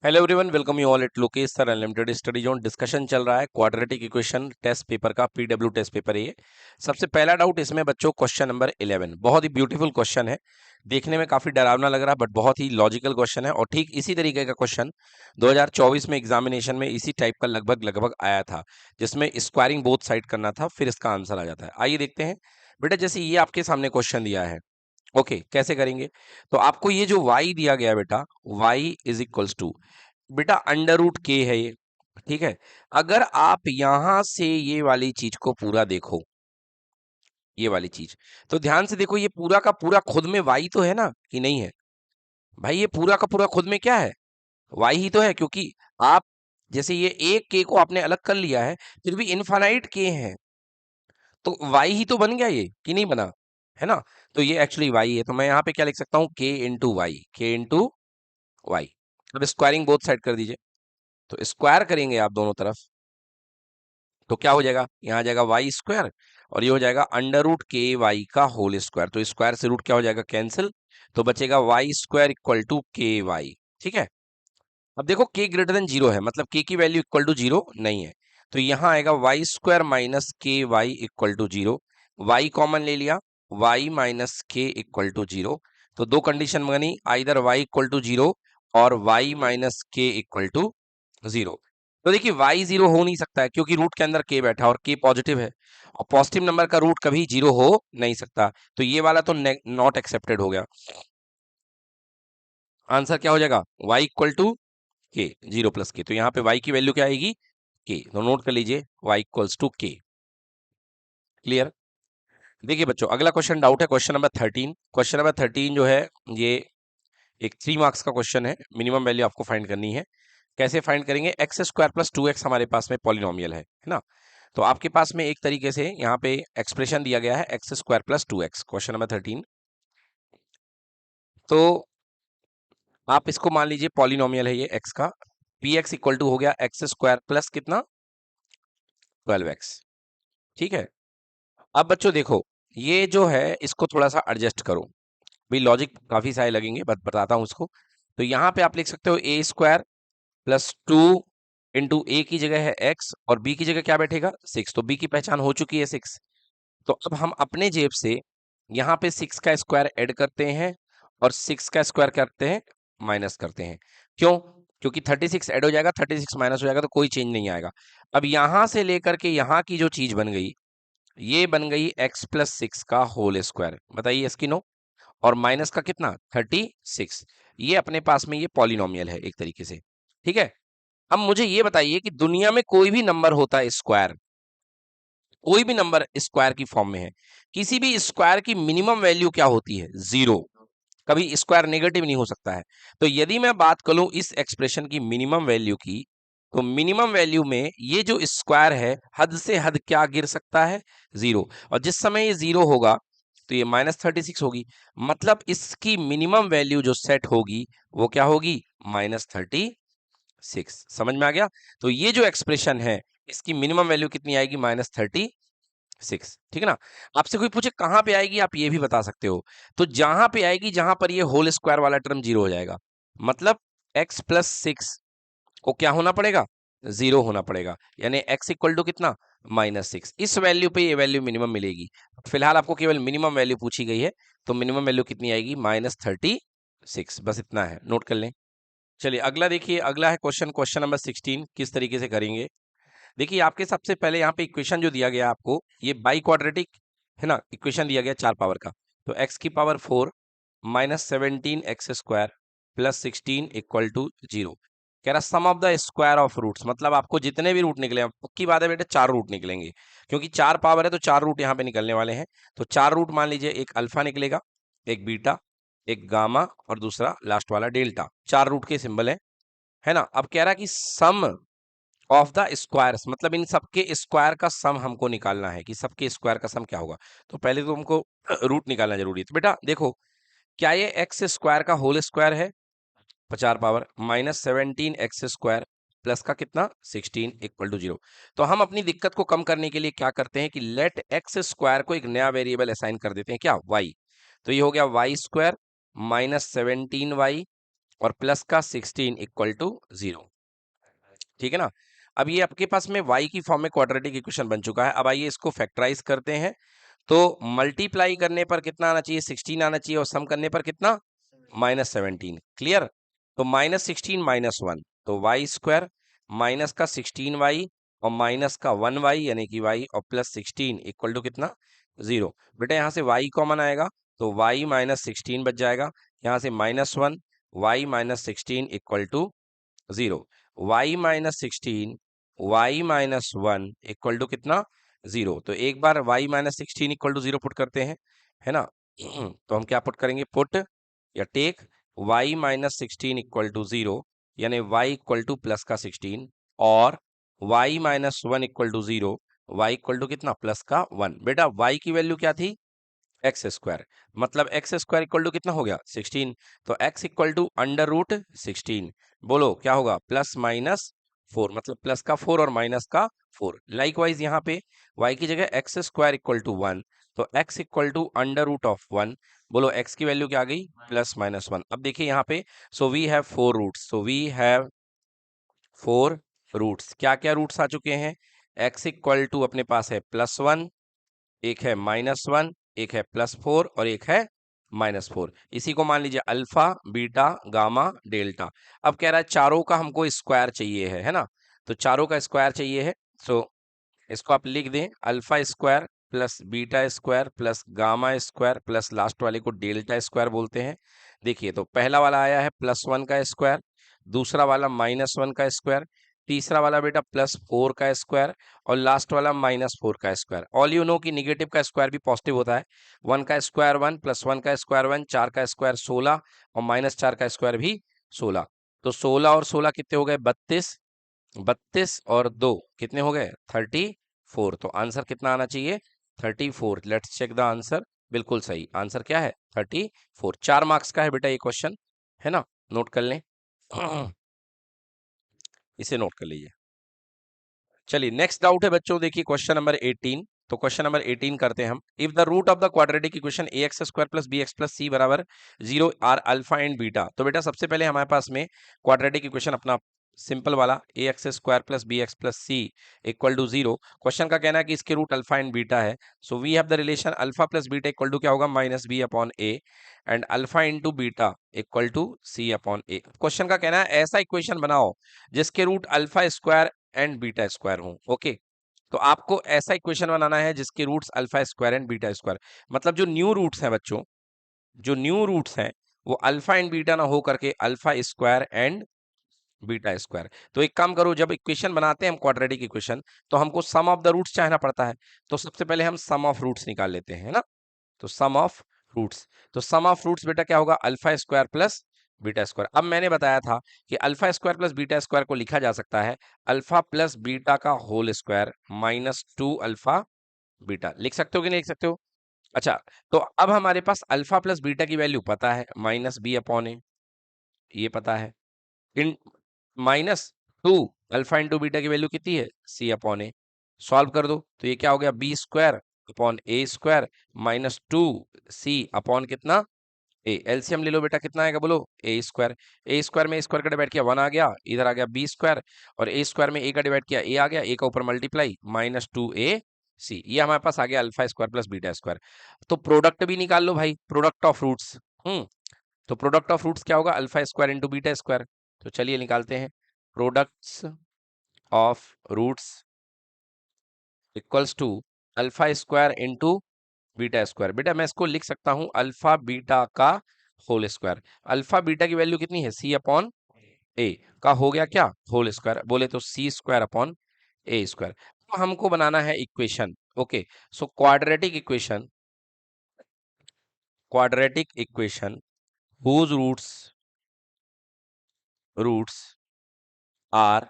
Hello everyone, welcome you all at Lokesh sir unlimited study zone. Discussion चल रहा है quadratic equation test paper का, PW test paper है ये। सबसे पहला डाउट इसमें बच्चों, क्वेश्चन नंबर 11 बहुत ही ब्यूटीफुल क्वेश्चन है। देखने में काफी डरावना लग रहा है बट बहुत ही लॉजिकल क्वेश्चन है, और ठीक इसी तरीके का क्वेश्चन 2024 में एग्जामिनेशन में इसी टाइप का लगभग लगभग आया था, जिसमें स्क्वायरिंग बोथ साइड करना था, फिर इसका आंसर आ जाता है। आइए देखते हैं। बेटा जैसे ये आपके सामने क्वेश्चन दिया है, ओके कैसे करेंगे? तो आपको ये जो y दिया गया है बेटा, y इज इक्वल्स टू, बेटा अंडर रूट के है ये, ठीक है। अगर आप यहां से ये वाली चीज को पूरा देखो, ये वाली चीज, तो ध्यान से देखो, ये पूरा का पूरा खुद में y तो है ना कि नहीं है? भाई ये पूरा का पूरा खुद में क्या है? y ही तो है, क्योंकि आप जैसे ये एक के को आपने अलग कर लिया है, फिर भी इनफाइनाइट के है, तो y ही तो बन गया ये, कि नहीं बना? है ना? तो ये एक्चुअली y है, तो मैं यहाँ पे क्या लिख सकता हूँ, k इंटू वाई, के इंटू वाई। अब स्क्वायरिंग बोथ साइड कर दीजिए, तो स्क्वायर करेंगे आप दोनों तरफ, तो क्या हो जाएगा, यहाँ आ जाएगा वाई स्क्वायर, और ये हो जाएगा अंडर रूट के वाई का होल स्क्वायर। तो स्क्वायर से रूट क्या हो जाएगा, कैंसिल, तो बचेगा वाई स्क्वायर इक्वल टू के वाई। ठीक है। अब देखो के ग्रेटर देन जीरो है, मतलब के की वैल्यू इक्वल टू जीरो नहीं है, तो यहाँ आएगा y square minus k y equal to zero. Y common ले लिया, y minus k equal to zero. तो दो कंडीशन बनी, either y equal to zero और y minus k equal to zero. तो देखिए y जीरो हो नहीं सकता है, क्योंकि रूट के अंदर k बैठा और k पॉजिटिव है, और पॉजिटिव नंबर का रूट कभी जीरो हो नहीं सकता, तो ये वाला तो नॉट एक्सेप्टेड हो गया। आंसर क्या हो जाएगा, y इक्वल टू के, जीरो प्लस के, तो यहाँ पे y की वैल्यू क्या आएगी, k, तो नोट कर लीजिए y इक्वल्स टू के। क्लियर? देखिए बच्चों, अगला क्वेश्चन डाउट है क्वेश्चन नंबर 13। क्वेश्चन नंबर 13 जो है, ये एक 3 मार्क्स का क्वेश्चन है। मिनिमम वैल्यू आपको फाइंड करनी है। कैसे फाइंड करेंगे, x square plus two x हमारे पास में पॉलिनोमियल है ना? तो आपके पास में एक तरीके से यहाँ पे एक्सप्रेशन दिया गया है, x square plus two x, question number 13। तो आप इसको मान लीजिए पॉलिनोमियल है ये एक्स का, पी एक्स इक्वल टू हो गया एक्स स्क्वायर प्लस कितना, 12x। ठीक है। अब बच्चों देखो, ये जो है इसको थोड़ा सा एडजस्ट करो, भाई लॉजिक काफी सारे लगेंगे, बट बताता हूँ इसको। तो यहाँ पे आप लिख सकते हो ए स्क्वायर प्लस टू इंटू ए की जगह है एक्स, और बी की जगह क्या बैठेगा, सिक्स। तो बी की पहचान हो चुकी है सिक्स। तो अब हम अपने जेब से यहाँ पे सिक्स का स्क्वायर ऐड करते हैं, और सिक्स का स्क्वायर करते हैं, माइनस करते हैं। क्यों? क्योंकि 36 ऐड हो जाएगा, 36 माइनस हो जाएगा, तो कोई चेंज नहीं आएगा। अब यहां से लेकर के यहाँ की जो चीज बन गई, ये बन गई एक्स प्लस सिक्स का होल स्क्वायर। बताइए इसकी नो, और माइनस का कितना, 36। ये अपने पास में ये पॉलिनोमियल है एक तरीके से। ठीक है। अब मुझे ये बताइए कि दुनिया में कोई भी नंबर होता है स्क्वायर, कोई भी नंबर स्क्वायर की फॉर्म में है, किसी भी स्क्वायर की मिनिमम वैल्यू क्या होती है, जीरो। कभी स्क्वायर नेगेटिव नहीं हो सकता है। तो यदि मैं बात करूं इस एक्सप्रेशन की मिनिमम वैल्यू की, तो मिनिमम वैल्यू में ये जो स्क्वायर है, हद से हद क्या गिर सकता है, जीरो। और जिस समय ये जीरो होगा, तो ये -36 होगी, मतलब इसकी मिनिमम वैल्यू जो सेट होगी वो क्या होगी, -36। समझ में आ गया? तो ये जो एक्सप्रेशन है, इसकी मिनिमम वैल्यू कितनी आएगी, -36। ठीक है ना? आपसे कोई पूछे कहां पे आएगी, आप ये भी बता सकते हो। तो जहां पे आएगी जहां पर ये होल स्क्वायर वाला टर्म जीरो हो जाएगा, मतलब x प्लस सिक्स को क्या होना पड़ेगा, जीरो होना पड़ेगा, यानी x इक्वल टू कितना, -6। इस वैल्यू पे ये वैल्यू मिनिमम मिलेगी। फिलहाल आपको केवल मिनिमम वैल्यू पूछी गई है, तो मिनिमम वैल्यू कितनी आएगी, -36। बस इतना है, नोट कर लें। चलिए अगला देखिए, अगला है क्वेश्चन, क्वेश्चन नंबर 16। किस तरीके से करेंगे, देखिए आपके सबसे पहले यहाँ पे इक्वेशन जो दिया गया आपको, ये बाई क्वाड्रेटिक है ना, इक्वेशन दिया गया 4 पावर का। तो x की power 4 minus 17x square plus 16 equal to zero. कह रहा sum of the square of roots, मतलब आपको जितने भी रूट निकले, पक्की बात है बेटे, 4 रूट निकलेंगे, क्योंकि 4 पावर है तो 4 रूट यहाँ पे निकलने वाले हैं। तो 4 रूट मान लीजिए, एक अल्फा निकलेगा, एक बीटा, एक गामा, और दूसरा लास्ट वाला डेल्टा। 4 रूट के सिंबल है ना? अब कह रहा कि सम ऑफ द स्क्वायर्स, मतलब इन सबके स्क्वायर का सम हमको निकालना है, कि सबके स्क्वायर का सम क्या होगा। तो पहले तो हमको रूट निकालना जरूरी है। तो बेटा देखो, क्या ये एक्स स्क्वायर का होल स्क्वायर है, 4 पावर, -17x स्क्वायर प्लस का कितना, 16 इक्वल टू जीरो। तो हम अपनी दिक्कत को कम करने के लिए क्या करते हैं कि लेट एक्स स्क्वायर को एक नया वेरिएबल असाइन कर देते हैं, क्या, y। तो ये हो गया वाई स्क्वायर -17y और प्लस का 16 इक्वल टू 0। ठीक है ना। अब ये आपके पास में y की फॉर्म में क्वाड्रेटिक इक्वेशन बन चुका है। अब आइए इसको फैक्टराइज करते हैं। तो मल्टीप्लाई करने पर कितना आना चाहिए, 16 आना चाहिए, और सम करने पर कितना, -17। क्लियर। तो -16 -1 तो वाई स्क्वायर, माइनस का 16y और माइनस का 1y यानी कि y और प्लस 16 इक्वल टू कितना, 0। बेटा यहाँ से y कॉमन आएगा तो y -16 बच जाएगा। यहाँ से -1, y -16 equal to 0। y -16 y -1 equal to कितना, 0। तो एक बार y -16 इक्वल टू 0 पुट करते हैं, है ना। तो हम क्या पुट करेंगे, पुट या टेक y -16 इक्वल टू 0, यानी y इक्वल टू प्लस का 16, और y -1 equal to 0, y equal to कितना, प्लस का 1। बेटा y की वैल्यू क्या थी, एक्स स्क्वायर, मतलब एक्स स्क्वायर इक्वल टू कितना हो गया, 16। तो x इक्वल टू √16, बोलो क्या होगा, +-4, मतलब प्लस का 4 और माइनस का 4। लाइकवाइज यहाँ पे y की जगह एक्स स्क्वायर इक्वल टू 1, तो x इक्वल टू √1, बोलो x की वैल्यू क्या आ गई, +-1। अब देखिए यहाँ पे, so we have 4 roots, so we have 4 roots. क्या क्या रूट्स आ चुके हैं, x इक्वल टू अपने पास है +1, एक है -1, एक है +4 और एक है -4। इसी को मान लीजिए अल्फा, बीटा, गामा, डेल्टा। अब कह रहा है चारों का हमको स्क्वायर चाहिए है ना। तो चारों का स्क्वायर चाहिए है, सो इसको आप लिख दें, alpha square plus beta square plus gamma square plus last वाले को डेल्टा स्क्वायर बोलते हैं। देखिए तो पहला वाला आया है +1 का स्क्वायर, दूसरा वाला -1 का स्क्वायर, तीसरा वाला बेटा +4 का स्क्वायर, और लास्ट वाला -4 का स्क्वायर। ऑल यू नो कि निगेटिव का स्क्वायर भी पॉजिटिव होता है। 1 का स्क्वायर 1 +1 का स्क्वायर 1, 4 का स्क्वायर 16 और -4 का स्क्वायर भी 16। तो 16 और 16 कितने हो गए, 32, 32 और 2 कितने हो गए, 34। तो आंसर कितना आना चाहिए, 34। Let's check the answer. बिल्कुल सही आंसर क्या है, 34। 4 मार्क्स का है बेटा ये क्वेश्चन, है ना, नोट कर लें। इसे नोट कर लीजिए। चलिए नेक्स्ट डाउट है बच्चों, देखिए क्वेश्चन नंबर 18। तो क्वेश्चन नंबर 18 करते हैं हम। If the root of the quadratic equation ax² + bx + c बराबर 0 आर अल्फा एंड बीटा। तो बेटा सबसे पहले हमारे पास में क्वाड्रेटिक इक्वेशन अपना सिंपल वाला ax² + bx + c equal to 0। Question का कहना है कि इसके रूट अल्फा एंड बीटा है। So we have the relation alpha plus beta equal to क्या होगा, -b/a, and alpha into beta equal to c/a। Question का कहना है ऐसा इक्वेशन बनाओ जिसके root alpha square and beta square हो। ओके, तो आपको ऐसा इक्वेशन बनाना है जिसके roots alpha square and beta square, मतलब जो न्यू रूट्स हैं बच्चों, जो न्यू रूट्स हैं वो अल्फा एंड बीटा ना हो करके alpha square and beta square. तो एक काम करो, जब इक्वेशन बनाते हैं हम क्वाड्रेटिक इक्वेशन, तो हमको सम ऑफ द रूट्स चाहना पड़ता है। तो सबसे पहले हम सम ऑफ रूट्स निकाल लेते हैं, है ना। तो सम ऑफ रूट्स, तो सम ऑफ रूट्स बेटा क्या होगा, alpha square plus beta square. अब मैंने बताया था कि alpha square plus beta square को लिखा जा सकता है अल्फा प्लस बीटा का होल स्क्वायर -2 अल्फा बीटा। लिख सकते हो कि नहीं लिख सकते हो। अच्छा, तो अब हमारे पास अल्फा प्लस बीटा की वैल्यू पता है, -b/a, ये पता है, इन -2 अल्फा इंटू बीटा की वैल्यू कितनी है, c/a। सॉल्व कर दो तो ये क्या हो गया, b² / a² -2c अपॉन कितना, ए। एलसीएम ले लो बेटा, कितना आएगा बोलो, a²। a² में स्क्वायर का डिवाइड किया 1 आ गया, इधर आ गया b², और a² में a का डिवाइड किया a आ गया, a का ऊपर मल्टीप्लाई -2ac। ये हमारे पास आ गया alpha square plus beta square. तो प्रोडक्ट भी निकाल लो भाई, प्रोडक्ट ऑफ रूट्स। तो प्रोडक्ट ऑफ रूट्स क्या होगा, alpha square into beta square. तो चलिए निकालते हैं, products of roots equals to alpha square into beta square. बेटा मैं इसको लिख सकता हूं अल्फा बीटा का होल स्क्वायर। अल्फा बीटा की वैल्यू कितनी है, c/a का हो गया क्या, होल स्क्वायर, बोले तो c² / a²। तो हमको बनाना है equation. Okay, so quadratic equation whose roots are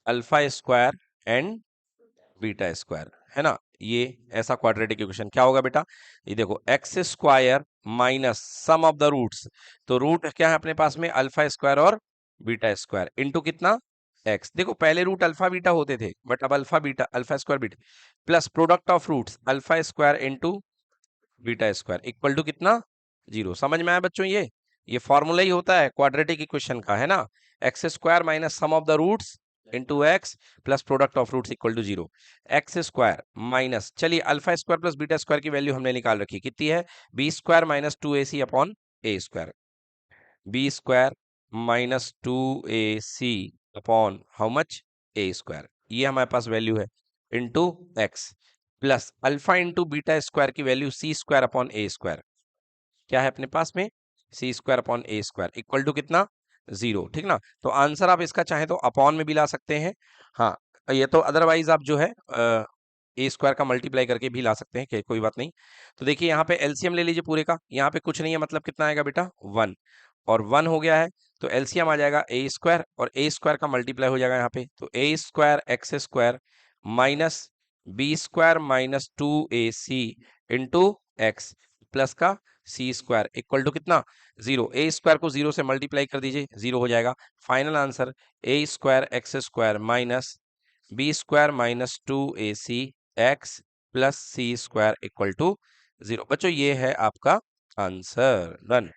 alpha square and beta square, है ना। ये ऐसा क्वाड्रेटिक इक्वेशन क्या होगा बेटा, ये देखो x² minus sum of the roots. तो रूट क्या है अपने पास में, अल्फा स्क्वायर और बीटा स्क्वायर इंटू कितना, x। देखो पहले रूट अल्फा बीटा होते थे, बट अब alpha square beta, plus product of roots alpha square into beta square equal to कितना, 0। समझ में आया बच्चों ये। ये फॉर्मूला ही होता है क्वाड्रेटिक इक्वेशन का, है ना, x square minus sum of the roots into x plus product of roots equal to 0। X square minus, चलिए alpha square plus beta square की वैल्यू हमने निकाल रखी, कितनी है, b square minus 2ac upon a square, b square minus 2ac upon how much, a square, ये हमारे पास वैल्यू है, into x plus alpha into beta square की value c square upon a square, क्या है अपने पास में, c square upon a square equal to कितना, 0, ठीक ना। तो आंसर आप इसका चाहे तो अपॉन में भी ला सकते हैं, हाँ, ये तो अदरवाइज आप जो है ए स्क्वायर का मल्टीप्लाई करके भी ला सकते हैं, कोई बात नहीं। तो देखिए यहाँ पे एलसीएम ले लीजिए पूरे का, यहाँ पे कुछ नहीं है, मतलब कितना आएगा बेटा, 1, और 1 हो गया है, तो एलसीएम आ जाएगा ए स्क्वायर, और ए स्क्वायर का मल्टीप्लाई हो जाएगा यहाँ पे, तो a square x square minus b square minus 2ac into x plus का सी स्क्वायर इक्वल टू कितना, 0। ए स्क्वायर को 0 से मल्टीप्लाई कर दीजिए, 0 हो जाएगा। Final answer a square x square minus b square minus 2ac x plus c square equal to 0। बच्चों ये है आपका आंसर, डन।